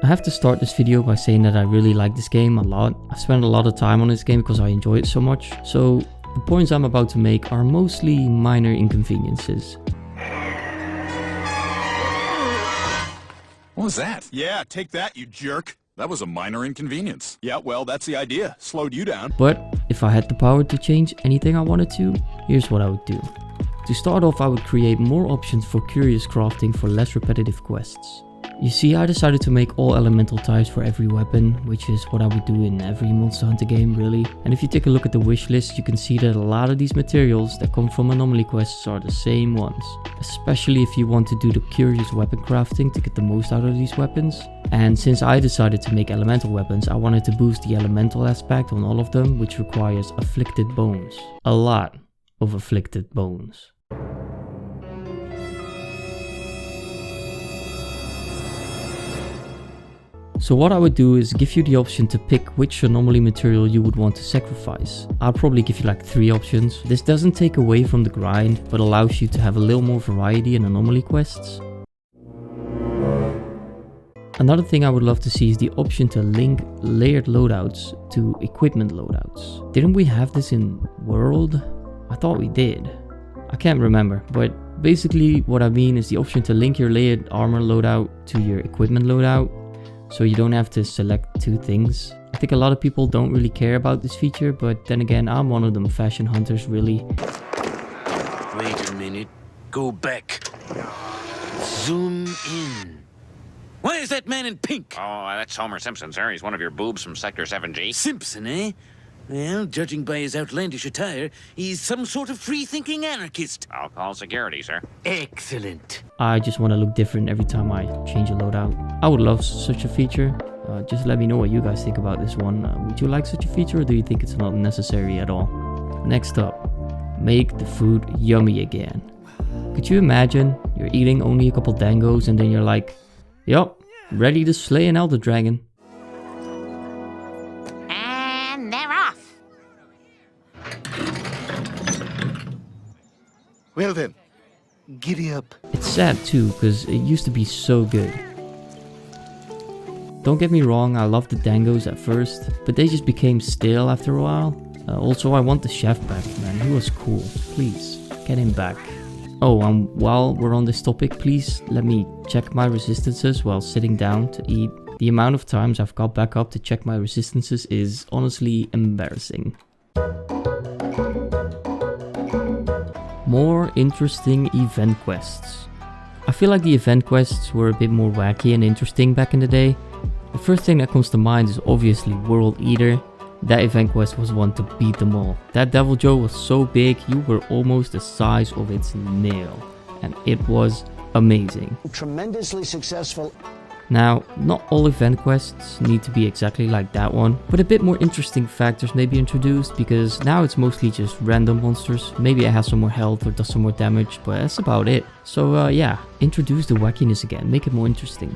I have to start this video by saying that I really like this game a lot. I spent a lot of time on this game because I enjoy it so much. So the points I'm about to make are mostly minor inconveniences. What was that? Yeah, take that, you jerk. That was a minor inconvenience. Yeah, well, that's the idea. Slowed you down. But if I had the power to change anything I wanted to, here's what I would do. To start off, I would create more options for curious crafting for less repetitive quests. You see, I decided to make all elemental types for every weapon, which is what I would do in every Monster Hunter game really. And if you take a look at the wish list, you can see that a lot of these materials that come from anomaly quests are the same ones. Especially if you want to do the curious weapon crafting to get the most out of these weapons. And since I decided to make elemental weapons, I wanted to boost the elemental aspect on all of them, which requires afflicted bones. A lot of afflicted bones. So what I would do is give you the option to pick which anomaly material you would want to sacrifice. I'll probably give you like 3 options. This doesn't take away from the grind, but allows you to have a little more variety in anomaly quests. Another thing I would love to see is the option to link layered loadouts to equipment loadouts. Didn't we have this in World? I thought we did. I can't remember, but basically what I mean is the option to link your layered armor loadout to your equipment loadout. So you don't have to select 2 things. I think a lot of people don't really care about this feature, but then again, I'm one of them fashion hunters really. Wait a minute. Go back. Zoom in. Why is that man in pink? Oh, that's Homer Simpson, sir. He's one of your boobs from Sector 7G. Simpson, eh? Well, judging by his outlandish attire, he's some sort of free-thinking anarchist. I'll call security, sir. Excellent. I just want to look different every time I change a loadout. I would love such a feature. Just let me know what you guys think about this one. Would you like such a feature, or do you think it's not necessary at all? Next up, make the food yummy again. Could you imagine you're eating only a couple dangos and then you're like, yup, ready to slay an elder dragon. Well then, giddy up. It's sad too, because it used to be so good. Don't get me wrong, I loved the dangos at first, but they just became stale after a while. Also, I want the chef back, man. He was cool. Please, get him back. Oh, and while we're on this topic, please let me check my resistances while sitting down to eat. The amount of times I've got back up to check my resistances is honestly embarrassing. More interesting event quests. I feel like the event quests were a bit more wacky and interesting back in the day. The first thing that comes to mind is obviously World Eater. That event quest was one to beat them all. That Devil Joe was so big, you were almost the size of its nail. And it was amazing. Tremendously successful. Now, not all event quests need to be exactly like that one, but a bit more interesting factors may be introduced, because now it's mostly just random monsters. Maybe it has some more health or does some more damage, but that's about it. So yeah, introduce the wackiness again, make it more interesting.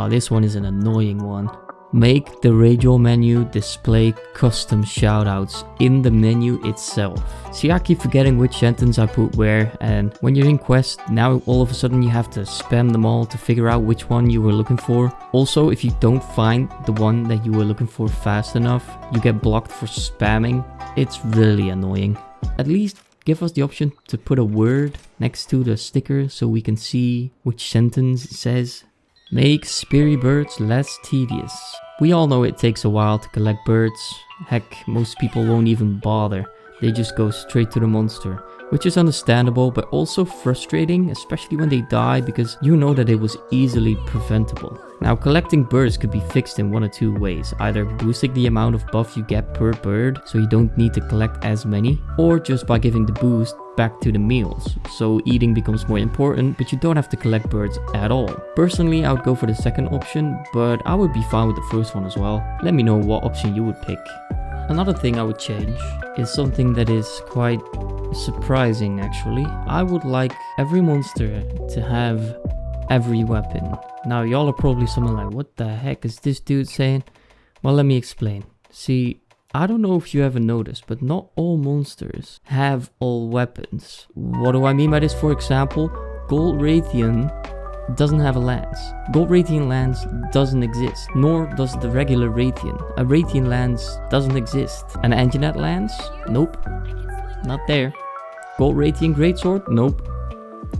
This one is an annoying one. Make the radio menu display custom shoutouts in the menu itself. See, I keep forgetting which sentence I put where, and when you're in quest, now all of a sudden you have to spam them all to figure out which one you were looking for. Also, if you don't find the one that you were looking for fast enough, you get blocked for spamming. It's really annoying. At least give us the option to put a word next to the sticker so we can see which sentence it says. Make speary birds less tedious. We all know it takes a while to collect birds. Heck, most people won't even bother. They just go straight to the monster. Which is understandable, but also frustrating, especially when they die, because you know that it was easily preventable. Now, collecting birds could be fixed in one of 2 ways. Either boosting the amount of buff you get per bird, so you don't need to collect as many, or just by giving the boost back to the meals, so eating becomes more important, but you don't have to collect birds at all. Personally, I would go for the second option, but I would be fine with the first one as well. Let me know what option you would pick. Another thing I would change is something that is quite surprising actually. I would like every monster to have every weapon. Now y'all are probably something like, what the heck is this dude saying? Well, let me explain. See, I don't know if you ever noticed, but not all monsters have all weapons. What do I mean by this? For example, Gold Raytheon doesn't have a lance. Gold Raytheon lance doesn't exist, nor does the regular Raytheon. A Raytheon lance doesn't exist. An Anjanette lance? Nope. Not there. Gold Raytheon Greatsword? Nope.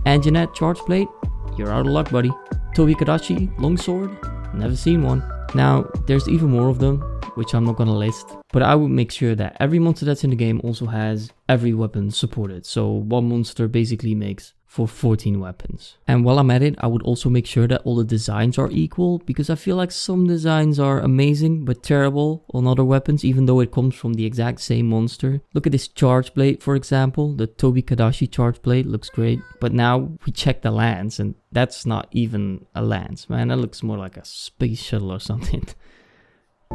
Anjanette Charge Plate? You're out of luck, buddy. Tobi Kadachi Longsword? Never seen one. Now, there's even more of them, which I'm not gonna list, but I would make sure that every monster that's in the game also has every weapon supported. So one monster basically makes for 14 weapons. And while I'm at it, I would also make sure that all the designs are equal, because I feel like some designs are amazing but terrible on other weapons, even though it comes from the exact same monster. Look at this charge blade, for example. The Tobi Kadachi charge blade looks great, but now we check the lance and that's not even a lance, man. That looks more like a space shuttle or something.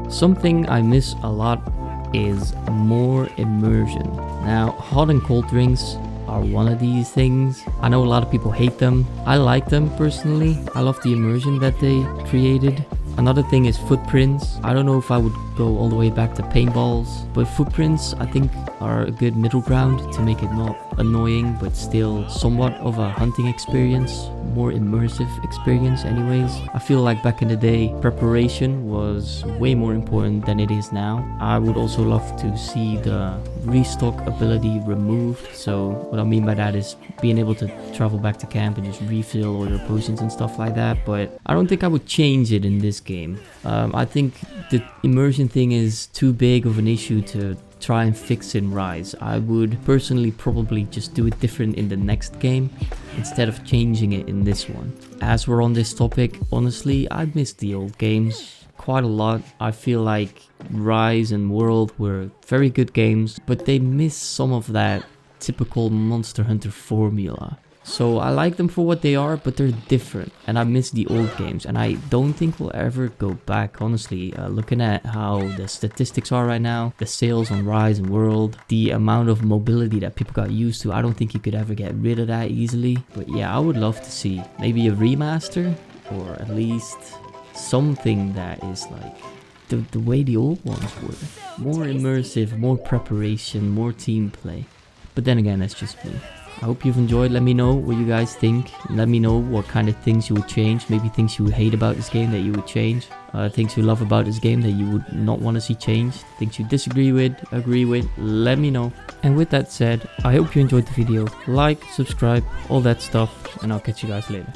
Something I miss a lot is more immersion. Now, hot and cold drinks are one of these things. I know a lot of people hate them. I like them personally. I love the immersion that they created. Another thing is footprints. I don't know if I would go all the way back to paintballs, but footprints I think are a good middle ground to make it not annoying but still somewhat of a hunting experience, more immersive experience anyways. I feel like back in the day preparation was way more important than it is now. I would also love to see the restock ability removed. So what I mean by that is being able to travel back to camp and just refill all your potions and stuff like that, but I don't think I would change it in this game. I think the immersion thing is too big of an issue to try and fix in Rise. I would personally probably just do it different in the next game instead of changing it in this one. As we're on this topic, honestly, I miss the old games quite a lot. I feel like Rise and World were very good games, but they miss some of that typical Monster Hunter formula. So I like them for what they are, but they're different, and I miss the old games, and I don't think we'll ever go back, honestly. Looking at how the statistics are right now, the sales on Rise and World, the amount of mobility that people got used to, I don't think you could ever get rid of that easily. But yeah, I would love to see maybe a remaster, or at least something that is like the way the old ones were. More immersive, more preparation, more team play. But then again, that's just me. I hope you've enjoyed. Let me know what you guys think. Let me know what kind of things you would change. Maybe things you would hate about this game that you would change. Things you love about this game that you would not want to see changed. Things you disagree with, agree with. Let me know. And with that said, I hope you enjoyed the video. Like, subscribe, all that stuff. And I'll catch you guys later.